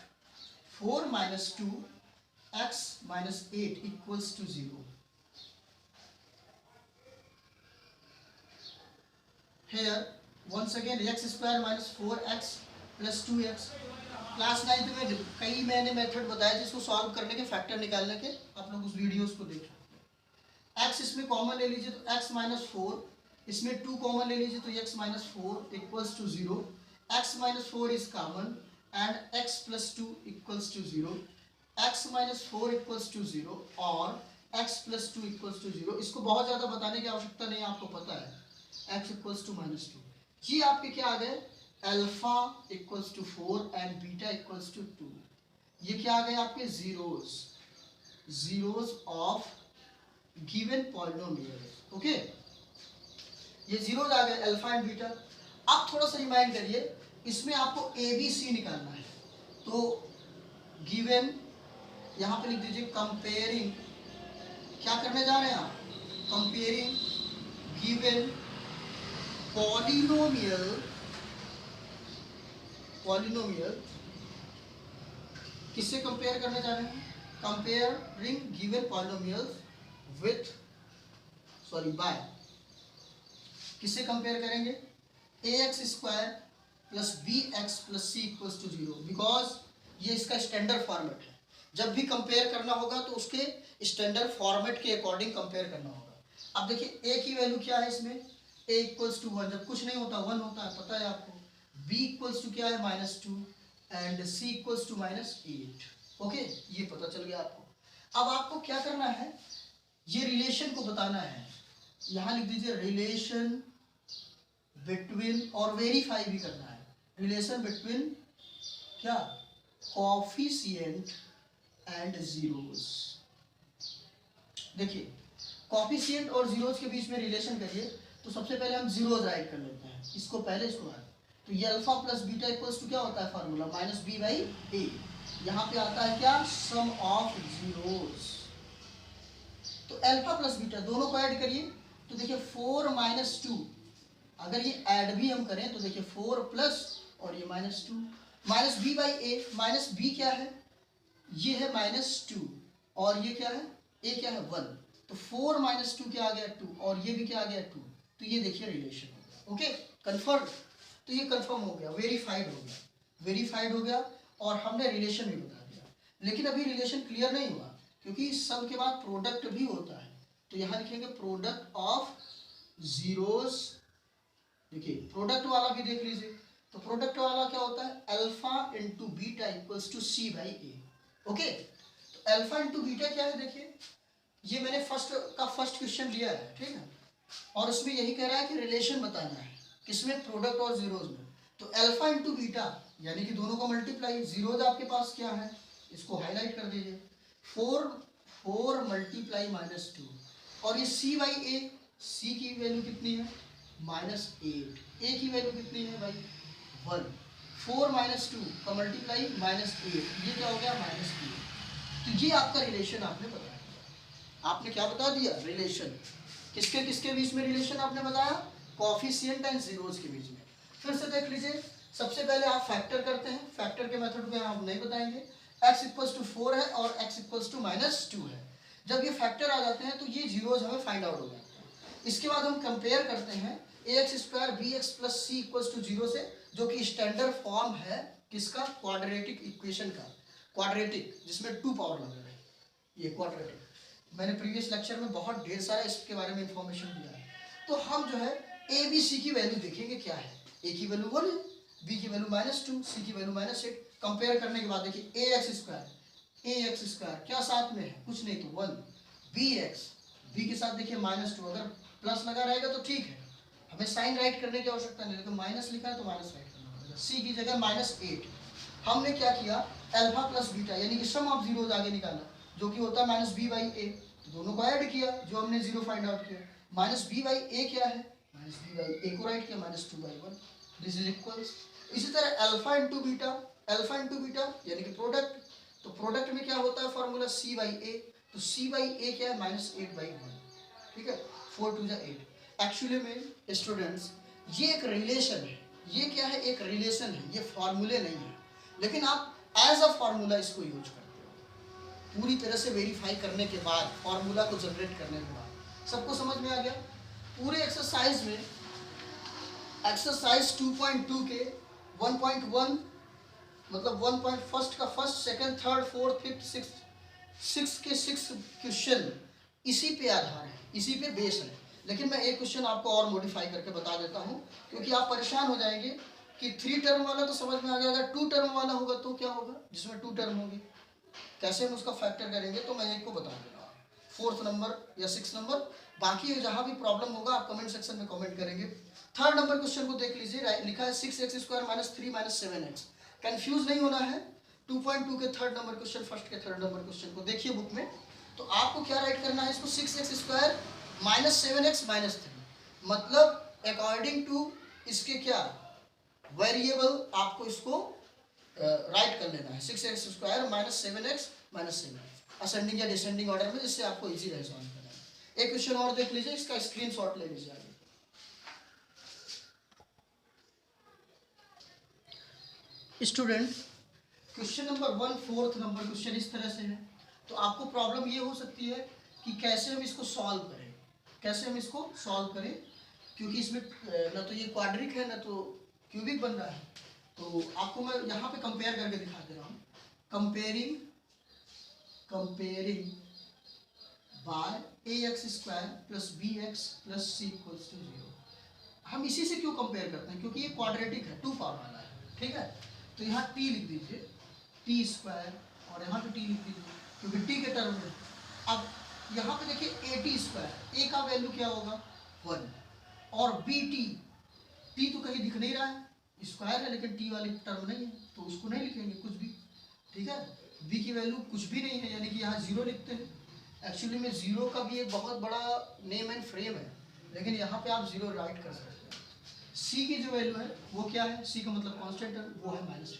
4 - 2 x - 8 equals to 0. Here once again x square minus 4x plus 2x। Class 9th में कई मैंने मेथड बताया जिसको सॉल्व करने के, फैक्टर निकालने के, आप लोग उस वीडियोस को देख सकते हैं। x इसमें कॉमन ले लीजिए तो x - 4, इसमें 2 कॉमन ले लीजिए तो x - 4 equals to 0। x - 4 is common and x plus 2 equals to 0। x - 4 equals to 0 और x plus 2 equals to 0। इसको बहुत ज़्यादा बताने की आवश्यकता नहीं है, आपको पता है x equals to -2। ये आपके क्या आ गए? Alpha equals to 4 and beta equals to 2। ये क्या आ गए आपके? Zeros. Zeros of given polynomial. Okay, ये जीरोज आ गए अल्फा एंड बीटा। अब थोड़ा सा रिमाइंड करिए, इसमें आपको ए बी सी निकालना है। तो गिवन यहाँ पे लिख दीजिए कंपेयरिंग। क्या करने जा रहे हैं आप? Comparing given polynomial. पॉलिनोमियल किससे कंपेयर करने जा रहे हैं? Comparing given polynomials with by किससे कंपेयर करेंगे? ax² plus bx plus c equals to 0। Because ये इसका स्टैंडर्ड फॉर्मेट है। जब भी कंपेयर करना होगा तो उसके स्टैंडर्ड फॉर्मेट के अकॉर्डिंग कंपेयर करना होगा। अब देखिए a की वैल्यू क्या है इसमें? a equals to 1। जब कुछ नहीं होता 1 होता है, पता है आपको। b इक्वल्स टू क्या है? -2 and c equals to -8। Okay, ये पता चल गया आपको। अब आपको क्या करना है? ये रिलेशन को बताना है। यहाँ लिख दीजिए रिलेशन बिटवीन, और वेरीफाई भी करना है। रिलेशन बिटवीन क्या? Coefficient and zeros. देखिए कोफिशिएंट और जीरोस के बीच में रिलेशन करिए तो सबसे पहले हम जीरोस राइट कर लेते हैं, इसको पहले इसको आए। तो ये alpha plus beta equals to क्या होता है फार्मूला? -b/a। यहाँ पे आता है क्या? सम ऑफ जीरोस। तो अल्फा प्लस बीटा दोनों को ऐड करिए तो देखिए 4 - 2। अगर ये ऐड भी हम करें तो देखिए 4 प्लस और ये -2। -b/a। -b क्या है? ये है -2 और ये क्या है? a क्या है? 1। तो 4 - 2 क्या आ गया? 2 और ये भी क्या आ गया? 2। तो ये देखिए रिलेशन हो गया। Okay, confirm. तो ये कंफर्म हो गया, वेरीफाइड हो गया। वेरीफाइड हो गया और हमने रिलेशन भी बता दिया। लेकिन अभी रिलेशन क्लियर नहीं हुआ क्योंकि सम के बाद प्रोडक्ट भी होता है। तो यहाँ लिखेंगे प्रोडक्ट ऑफ जीरोस। देखिए प्रोडक्ट वाला भी देख लीजिए। तो प्रोडक्ट वाला क्या होता है? Alpha into beta equals to c/a। Okay, तो अल्फा इंटू बीटा क्या है? देखिए ये मैंने फर्स्ट क्वेश्चन लिया है, ठीक है, और उसमें यही कह रहा है कि रिलेशन बताना है। किसमें? प्रोडक्ट और जीरोज में। तो अल्फा इंटू बीटा यानी कि दोनों का मल्टीप्लाई। जीरोज आपके पास क्या है? इसको हाईलाइट कर दीजिए। 4 मल्टीप्लाई -2 और ये c/a। c की वैल्यू कितनी है? -8। a की वैल्यू कितनी है भाई? 1। 4 - 2 का मल्टीप्लाई -8, ये क्या हो गया? -8। तो ये आपका रिलेशन आपने बताया। आपने क्या बता दिया? रिलेशन। किसके किसके बीच में रिलेशन आपने बताया? कोफिशिएंट एंड जीरोस के बीच में। फिर से देख लीजिए, सबसे पहले आप फैक्टर करते हैं। फैक्टर के मेथड को आप नहीं बताएंगे। x इक्वल्स टू 4 है और x इक्वल्स टू -2 है। जब ये फैक्टर आ जाते हैं तो ये जीरोज हमें फाइंड आउट हो जाते हैं। इसके बाद हम कंपेयर करते हैं ax² bx plus c equals to 0 से, जो कि स्टैंडर्ड फॉर्म है किसका? क्वाड्रेटिक इक्वेशन का। क्वाड्रेटिक जिसमें 2 पावर लगा है, ये क्वाड्रेटिक। मैंने प्रीवियस लेक्चर में बहुत ढेर सारा इसके बारे में इंफॉर्मेशन दिया है। तो हम जो है ए बी सी की वैल्यू देखेंगे क्या है। ए की वैल्यू 1 है, बी की वैल्यू -2, सी की वैल्यू -8। कंपेयर करने के बाद देखिए ax² क्या साथ में है? कुछ नहीं तो 1। बी एक्स, बी के साथ देखिए -2, अगर प्लस लगा रहेगा तो ठीक है, हमें साइन राइट करने की आवश्यकता नहीं, लेकिन माइनस लिखा है तो माइनस राइट करना पड़ेगा। सी की जगह -8, हमने क्या किया, अल्फा प्लस बीटा यानी कि सम ऑफ जीरोज आगे निकाला, जो कि होता है -b/a, तो दोनों को ऐड किया जो हमने 0 फाइंड आउट किया। -b/a क्या है, -b/a को राइट किया -2/1, दिस इज इक्वल्स। इसी तरह alpha into beta, alpha into beta यानी कि प्रोडक्ट, तो प्रोडक्ट में क्या होता है फॉर्मूला c/a, तो c/a क्या है -8/1, ठीक है, 4 2 जा 8। एक्चुअली में स्टूडेंट्स ये एक रिलेशन है, ये क्या है, एक रिलेशन है, ये फॉर्मूले नहीं है, लेकिन आप एज अ फॉर्मूला इसको यूज करते हो पूरी तरह से वेरीफाई करने के बाद, फॉर्मूला को जनरेट करने के बाद। सबको समझ में आ गया? पूरे एक्सरसाइज में, एक्सरसाइज 2.2 के 1.1 मतलब 1. फर्स्ट का first, second, third, fourth, fifth, six के 6 क्वेश्चन इसी पे आधार है, इसी पे बेस है। लेकिन मैं एक क्वेश्चन आपको और मॉडिफाई करके बता देता हूँ, क्योंकि आप परेशान हो जाएंगे कि 3 टर्म वाला तो समझ में आ गया, अगर 2 टर्म वाला होगा तो क्या होगा, जिसमें 2 टर्म होंगे, कैसे हम उसका फैक्टर करेंगे, तो मैं एक को बता दूंगा 4th नंबर या 6th नंबर। बाकी जहाँ भी प्रॉब्लम होगा आप कमेंट सेक्शन में कमेंट करेंगे। 3rd नंबर क्वेश्चन को देख लीजिए, लिखा है 6x² - 3 - 7x। कंफ्यूज नहीं होना है, 2.2 के 3rd नंबर क्वेश्चन, फर्स्ट के 3rd नंबर क्वेश्चन को देखिए बुक में, तो आपको क्या राइट करना है, इसको 6x² - 7x - 3, मतलब अकॉर्डिंग टू इसके क्या वेरिएबल आपको इसको राइट कर लेना है, 6x² - 7x - 7, असेंडिंग या डिसेंडिंग ऑर्डर में, जिससे आपको इजी रहे सॉल्व करना है। एक क्वेश्चन और देख लीजिए, इसका स्क्रीनशॉट ले लीजिए आगे। Student question number 1 4th number question इस तरह से है, तो आपको प्रॉब्लम ये हो सकती है कि कैसे हम इसको सॉल्व करें, कैसे हम इसको सॉल्व करें, क्योंकि इसमें ना तो ये क्वाड्रिक है ना तो क्यूबिक बन रहा है। तो आपको मैं यहाँ पे कंपेयर करके दिखा दे रहा हूँ, comparing bye ax² + bx + c = 0। हम इसी से क्यों कंपेयर करते हैं, क्योंकि ये क्वाड्रेटिक है, 2 पावर वाला है, ठीक है। तो यहाँ t लिख दीजिए, t² और यहाँ पे t लिख दीजिए, क्योंकि t के टर्म में। अब यहाँ पे देखिए at², a का वैल्यू क्या होगा 1, और bt, t तो कहीं दिख नहीं रहा है, स्क्वायर है लेकिन t वाली टर्म नहीं है, तो उसको नहीं लिखेंगे कुछ भी, ठीक है। b की वैल्यू कुछ भी नहीं है, यानी कि यहाँ 0 लिखते हैं। एक्चुअली में 0 का भी एक बहुत बड़ा नेम एंड फ्रेम है, लेकिन यहाँ पे आप 0 राइट कर सकते हैं। c की जो वैल्यू है वो क्या है, c का मतलब कांस्टेंट है, वो है -50,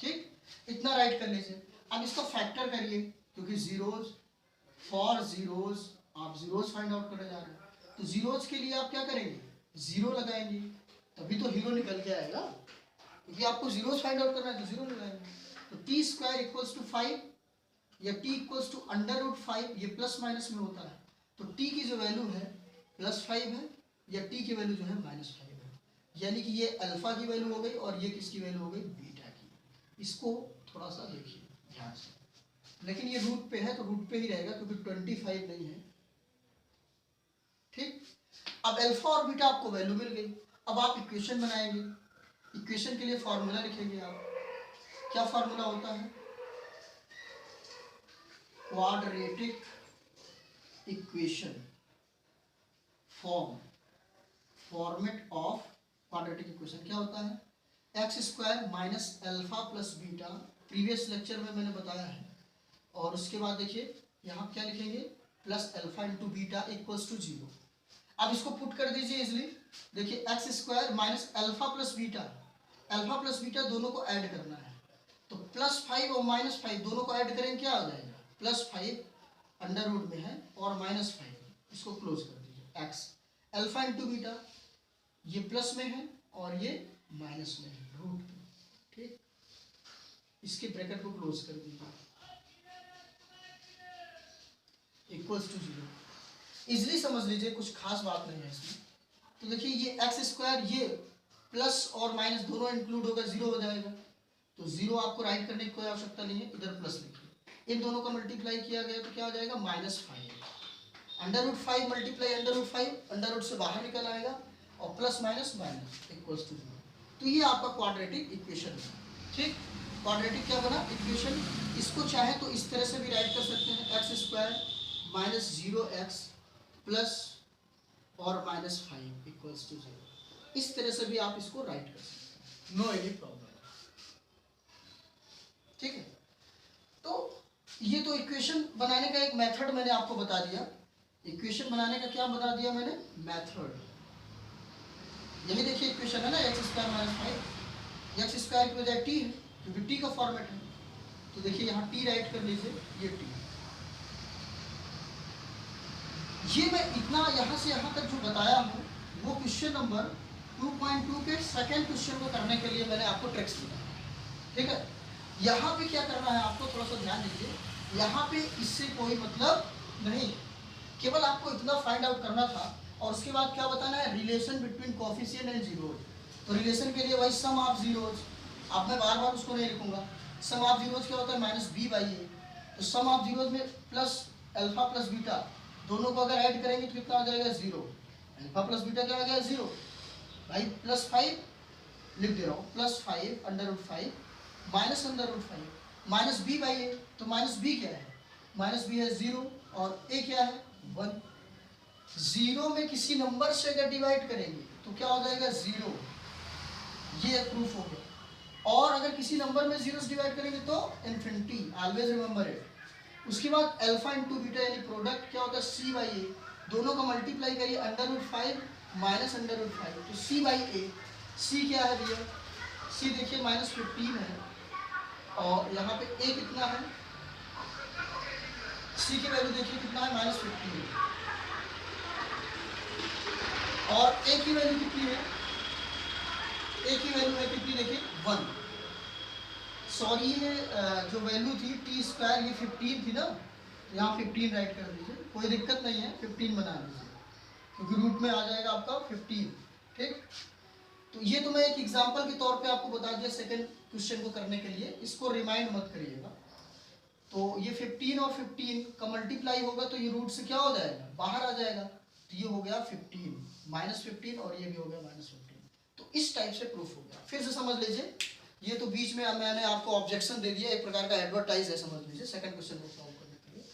ठीक, इतना राइट कर लीजिए। अब इसका फैक्टर करिए, क्योंकि जीरोज, फॉर जीरोज आप जीरोज फाइंड आउट करने जा रहे हैं, तो जीरोज के लिए आप क्या करेंगे, 0 लगाएंगे, तभी तो हीरो निकल के आएगा, क्योंकि आपको जीरोज फाइंड आउट करना है तो 0 लगाएंगे। तो t² = 5 या t = √5, ये प्लस माइनस में होता है, तो t की जो वैल्यू है +5 है, या t की वैल्यू जो है -5 है, यानी कि ये अल्फा की वैल्यू हो गई और ये किसकी वैल्यू हो गई, बीटा की। इसको थोड़ा सा देखिए ध्यान से, लेकिन ये रूट पे है तो रूट पे ही रहेगा, क्योंकि 25 नहीं है, ठीक। अब अल्फा और बीटा आपको वैल्यू मिल गई, अब आप इक्वेशन बनाएंगे, इक्वेशन के लिए फॉर्मूला लिखेंगे आप, क्या फॉर्मूला होता है, quadratic equation format of quadratic equation क्या होता है, x² - alpha + beta, previous lecture में मैंने बताया है। और उसके बाद देखिए यहाँ क्या लिखेंगे, +α × बीटा = 0। अब इसको पुट कर दीजिए इजली, देखिए x² - alpha + beta, alpha + beta दोनों को ऐड करना है, तो +5 और -5 दोनों को ऐड करें क्या हो जाएगा, +5 अंडर रूट में है और -5, इसको क्लोज कर दीजिए, x अल्फा × बीटा, ये प्लस में है और ये माइनस में है रूट पे, ठीक, इसके ब्रैकेट को क्लोज कर दीजिए, = 0। इजली समझ लीजिए, कुछ खास बात नहीं है इसमें। तो देखिए ये x², ये प्लस और माइनस दोनों इंक्लूड होगा, 0 हो जाएगा, तो 0 आपको राइट करने की कोई आवश्यकता नहीं है, इधर प्लस लिखिए, इन दोनों का मल्टीप्लाई किया गया तो क्या हो जाएगा, -5, √5 × √5, अंडर रूट से बाहर निकल आएगा और प्लस माइनस = 0। तो ये आपका क्वाड्रेटिक इक्वेशन है, ठीक। क्वाड्रेटिक क्या बना, इक्वेशन। इसको चाहे तो इस तरह से भी राइट कर सकते हैं, x² माइनस 0x प्लस और माइनस 5 इक्वल्स टू 0। इस तरह से भी आप इसको राइट कर सकते हैं, नो एनी प्रॉब्लम। ठीक है, तो ये तो इक्वेशन बनाने का एक मेथड मैंने आपको बता दिया। इक्वेशन बनाने का क्या बता दिया मैंने? मेथड। यही देखिए इक्वेशन है ना, x square minus 5, x square की बजाय टी है क्योंकि टी का फॉर्मेट है। तो देखिए यहाँ टी राइट कर लीजिए, ये टी। ये मैं इतना यहाँ से यहाँ तक जो बताया हूँ वो क्वेश्चन नंबर 2.2 के सेकेंड क्वेश्चन को करने के लिए मैंने आपको ट्रिक्स बताया। ठीक है, यहाँ पे क्या करना है आपको थोड़ा सा ध्यान दीजिए। यहाँ पे इससे कोई मतलब नहीं, केवल आपको इतना फाइंड आउट करना था और उसके बाद क्या बताना है? Relation between coefficient and zeros. तो रिलेशन के लिए वही सम ऑफ जीरोज। अब मैं बार बार उसको नहीं लिखूंगा। सम ऑफ जीरोज क्या होता है? Minus B by A. तो सम ऑफ जीरोज में प्लस अल्फा प्लस बीटा दोनों को अगर ऐड करेंगे तो कितना आ जाएगा? 0। अल्फा प्लस बीटा क्या आ गया? 0 भाई। प्लस 5 लिख दे रहा हूँ, plus 5 under root 5 minus under root 5 minus B by A. तो माइनस बी क्या है? माइनस बी है 0 और ए क्या है? 1। 0 में किसी नंबर से अगर डिवाइड करेंगे तो क्या हो जाएगा? 0। ये प्रूफ हो गया। और अगर किसी नंबर में 0 से डिवाइड करेंगे तो इन्फिनिटी। Always remember it. उसके बाद अल्फा इंटू बीटा यानी प्रोडक्ट क्या होता है? C by a. दोनों का मल्टीप्लाई करिए, under root 5 minus under root 5 तो सी बाई ए। सी क्या है भैया? सी देखिए माइनस 15 है और यहाँ पे ए कितना है? सी की वैल्यू देखिए कितना है? माइनस 15। और ए की वैल्यू कितनी है? ए की वैल्यू है कितनी? देखिए 1। सॉरी ये जो वैल्यू थी टी स्क्वायर, ये 15 थी ना, यहाँ 15 राइट कर दीजिए, कोई दिक्कत नहीं है, 15 बना लीजिए क्योंकि रूट में आ जाएगा आपका 15। ठीक, तो ये तो मैं एक एग्जांपल के तौर पे आपको बता दिया सेकंड क्वेश्चन को करने के लिए, इसको रिमाइंड मत करिएगा। तो ये 15 और 15 का मल्टीप्लाई होगा तो ये रूट से क्या हो जाएगा? बाहर आ जाएगा। तो ये हो गया 15 माइनस 15 और ये भी हो गया माइनस 15। तो इस टाइप से प्रूफ हो गया। फिर से समझ लीजिए, ये तो बीच में मैंने आपको ऑब्जेक्शन दे दिया, एक प्रकार का एडवर्टाइज है, समझ लीजिए। सेकंड क्वेश्चन को सॉल्व करने के लिए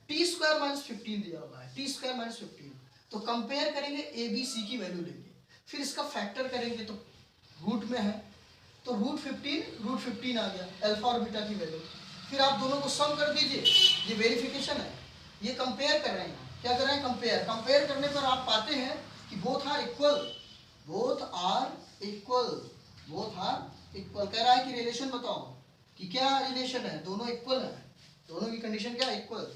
टी स्क्वायर माइनस 15 दिया हुआ है, टी स्क्वायर माइनस 15। तो कंपेयर करेंगे, ए बी सी की वैल्यू लेंगे, फिर इसका फैक्टर करेंगे तो रूट में है तो रूट 15 आ गया अल्फा और बीटा की वैल्यू। फिर आप दोनों को सम कर दीजिए, ये वेरिफिकेशन है, ये कंपेयर कर रहे हैं। क्या कर रहे हैं? कंपेयर करने पर आप पाते हैं कि बोथ आर इक्वल। कह रहा है कि रिलेशन बताओ कि क्या रिलेशन है, दोनों इक्वल है, दोनों की कंडीशन क्या है? इक्वल।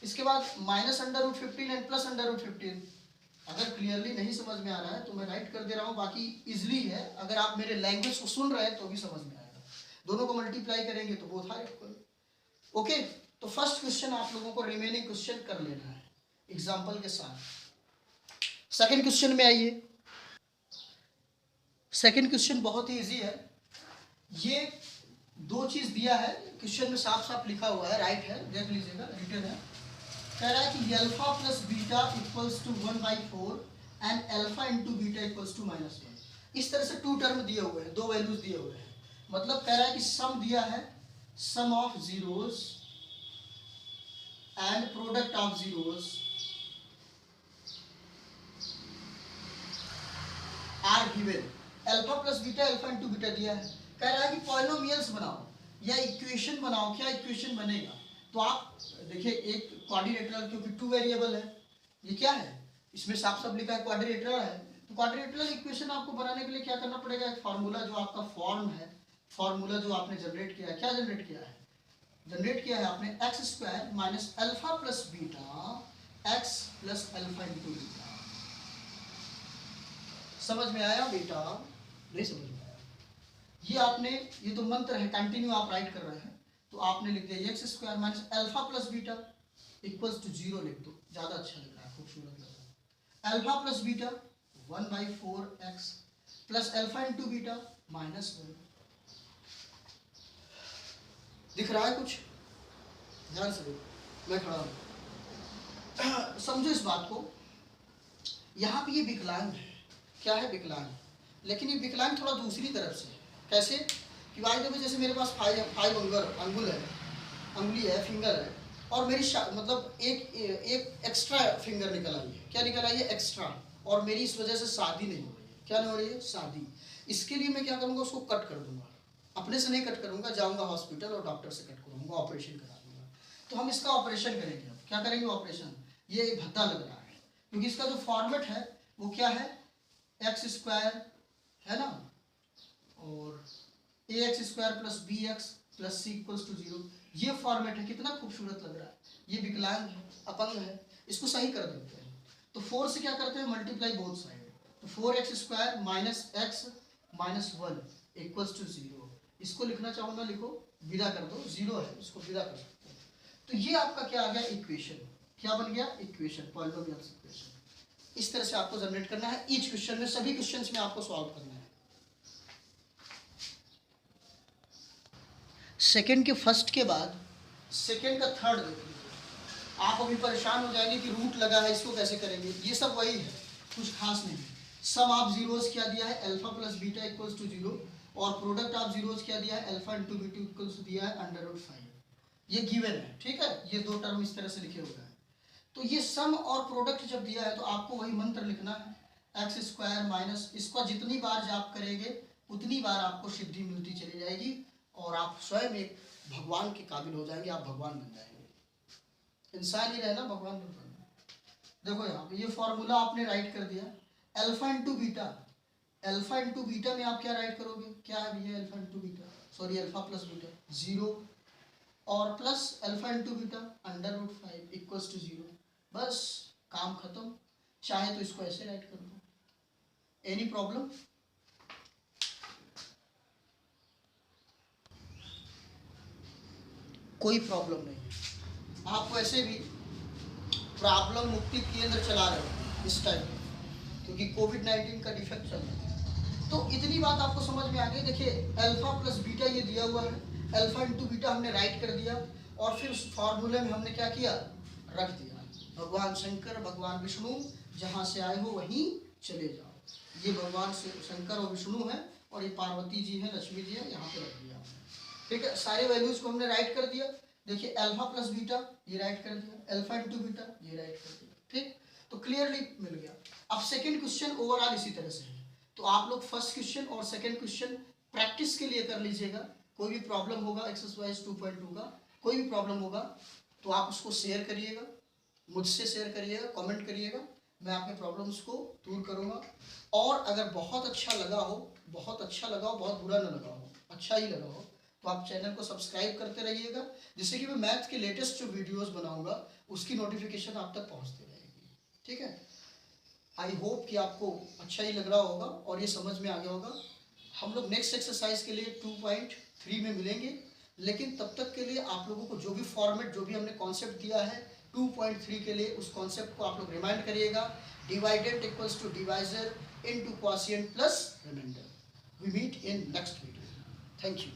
इसके बाद minus under root 15 and plus under root 15। अगर क्लियरली नहीं समझ में आ रहा है तो मैं राइट कर दे रहा हूँ, बाकी इजली है, अगर आप मेरे लैंग्वेज को सुन रहे हैं तो भी समझ में आएगा। दोनों को मल्टीप्लाई करेंगे तो बोथ आर इक्वल। ओके, तो फर्स्ट क्वेश्चन आप लोगों को रिमेनिंग क्वेश्चन कर लेना है एग्जाम्पल के साथ। सेकंड क्वेश्चन में आइए। सेकंड क्वेश्चन बहुत ही इजी है। ये दो चीज दिया है क्वेश्चन में, साफ साफ लिखा हुआ है, राइट है, देख लीजिएगा, रिटन है। कह रहा है कि alpha plus beta equals to 1/4 and alpha into beta equals to -1। इस तरह से 2 टर्म दिए हुए हैं, 2 वैल्यूज दिए हुए हैं। मतलब कह रहा है कि सम दिया है, sum of zeros and product of zeros are given. Alpha plus beta alpha into beta दिया है। कह रहा है कि पॉलिनोमियल्स बनाओ या इक्वेशन बनाओ। क्या इक्वेशन बनेगा? तो आप देखिए, एक क्वाड्रिलेटरल, क्योंकि 2 वेरिएबल है, ये क्या है? इसमें साफ साफ लिखा है क्वाड्रिलेटरल है। तो क्वाड्रिलेटरल इक्वेशन आपको बनाने के लिए क्या करना पड़ेगा? एक फार्मूला जो आपका फॉर्म है, फार्मूला जो आपने जनरेट किया है, क्या जनरेट किया है? जनरेट किया है आपने x square minus alpha plus beta x plus alpha into beta. समझ में आया बेटा? नहीं समझ में आया? ये आपने, ये तो मंत्र है, कंटिन्यू आप राइट कर रहे हैं, तो आपने लिख दिया x square minus alpha plus beta equals to 0 लिख दो, ज़्यादा अच्छा लग रहा है, खूबसूरत लग रहा है। Alpha plus beta 1/4x plus alpha into beta -1। दिख रहा है कुछ? ध्यान से देखो, मैं खड़ा हूँ, समझो इस बात को। यहाँ पे ये विकलांग है, क्या है? विकलांग। लेकिन ये विकलांग थोड़ा दूसरी तरफ से। कैसे? कि भाई देखो, जैसे मेरे पास 5 अंगुल है, अंगुली है, फिंगर है, और मेरी मतलब एक एक्स्ट्रा फिंगर निकल आई है। क्या निकल आई है? एक्स्ट्रा। और मेरी इस वजह से शादी नहीं हो रही है। क्या नहीं हो रही है? शादी। इसके लिए मैं क्या करूँगा? उसको कट कर दूंगा। अपने से नहीं कट करूँगा, जाऊँगा हॉस्पिटल और डॉक्टर से कट करूँगा, ऑपरेशन करा दूँगा। तो हम इसका ऑपरेशन करेंगे। अब क्या करेंगे? ऑपरेशन। ये भद्दा लग रहा है क्योंकि इसका जो फॉर्मेट है वो क्या है? एक्स स्क्वायर है ना, और A X square plus B X plus C equals to 0। ये फॉर्मेट है। कितना खूबसूरत लग रहा है। ये विकलांग है, अपंग है, इसको सही कर देते हैं। तो 4 से क्या करते हैं? Multiply both side. तो 4x square minus x minus 1 equals to 0। इसको लिखना चाहो ना लिखो, विदा कर दो, 0 है, इसको विदा कर सकते हो। तो ये आपका क्या आ गया? इक्वेशन। क्या बन गया? Equation, polynomial equation. इस तरह से आपको जनरेट करना है ईच क्वेश्चन में, सभी क्वेश्चंस में आपको सॉल्व करना है। सेकंड के फर्स्ट के बाद सेकंड का थर्ड देख लीजिए। आप अभी परेशान हो जाएंगे कि रूट लगा है, इसको कैसे करेंगे। ये सब वही है, कुछ खास नहीं। सम आप जीरोस क्या दिया है? Alpha plus beta equals to 0। और प्रोडक्ट आप जीरोस क्या दिया है? अल्फा इंटू बीटा इक्वल्स दिया है √5। ये गिवन है, ठीक है। ये दो टर्म इस तरह से लिखे हुए हैं। तो ये सम और प्रोडक्ट जब दिया है तो आपको वही मंत्र लिखना है, एक्स स्क्वायर माइनस, इसका जितनी बार जाप करेंगे उतनी बार आपको सिद्धि मिलती चली जाएगी और आप स्वयं एक भगवान के काबिल हो जाएंगे। आप भगवान बन जाएंगे। इंसान ही रहना, भगवान बन जाना। देखो यहाँ पे ये फॉर्मूला आपने राइट कर दिया, alpha into beta. Alpha into beta में आप क्या राइट करोगे? क्या है भैया? Alpha into beta, sorry alpha plus beta 0, और plus alpha into beta √5 equals to 0। बस काम खत्म। चाहे तो इसको ऐसे राइट कर दो। Any problem? कोई प्रॉब्लम नहीं है। आप वैसे भी प्रॉब्लम मुक्ति केंद्र चला रहे हो इस टाइम, क्योंकि कोविड-19 का डिफेक्ट चल रहा है। तो इतनी बात आपको समझ में आ गई। देखिए अल्फा प्लस बीटा ये दिया हुआ है, अल्फा इंटू बीटा हमने राइट कर दिया और फिर उस फॉर्मूले में हमने क्या किया? रख दिया भगवान शंकर, भगवान विष्णु, जहाँ से आए हो वहीं चले जाओ। ये भगवान शंकर और विष्णु है और ये पार्वती जी है, लक्ष्मी जी है, यहाँ पे रख दिया। ठीक है, सारे वैल्यूज को हमने राइट कर दिया। देखिए अल्फा प्लस बीटा ये राइट कर दिया, अल्फा इंटू बीटा ये राइट कर दिया। ठीक, तो क्लियरली मिल गया। अब सेकंड क्वेश्चन ओवरऑल इसी तरह से है। तो आप लोग फर्स्ट क्वेश्चन और सेकंड क्वेश्चन प्रैक्टिस के लिए कर लीजिएगा। कोई भी प्रॉब्लम होगा एक्सरसाइज 2.2 का, कोई भी प्रॉब्लम होगा तो आप उसको शेयर करिएगा, मुझसे शेयर करिएगा, कमेंट करिएगा, मैं आपके प्रॉब्लम्स को दूर करूँगा। और अगर बहुत अच्छा लगा हो, बहुत अच्छा लगा हो, बहुत बुरा ना लगा हो, अच्छा ही लगा हो, तो आप चैनल को सब्सक्राइब करते रहिएगा, जिससे कि मैं मैथ के लेटेस्ट जो वीडियोस बनाऊंगा उसकी नोटिफिकेशन आप तक पहुंचती रहेगी। ठीक है, आई होप कि आपको अच्छा ही लग रहा होगा और ये समझ में आ गया होगा। हम लोग नेक्स्ट एक्सरसाइज के लिए 2.3 में मिलेंगे, लेकिन तब तक के लिए आप लोगों को जो भी फॉर्मेट, जो भी हमने कॉन्सेप्ट दिया है 2.3 के लिए, उस कॉन्सेप्ट को आप लोग रिमाइंड करिएगा। Dividend equals to divisor into quotient plus remainder. We meet in next video. Thank you.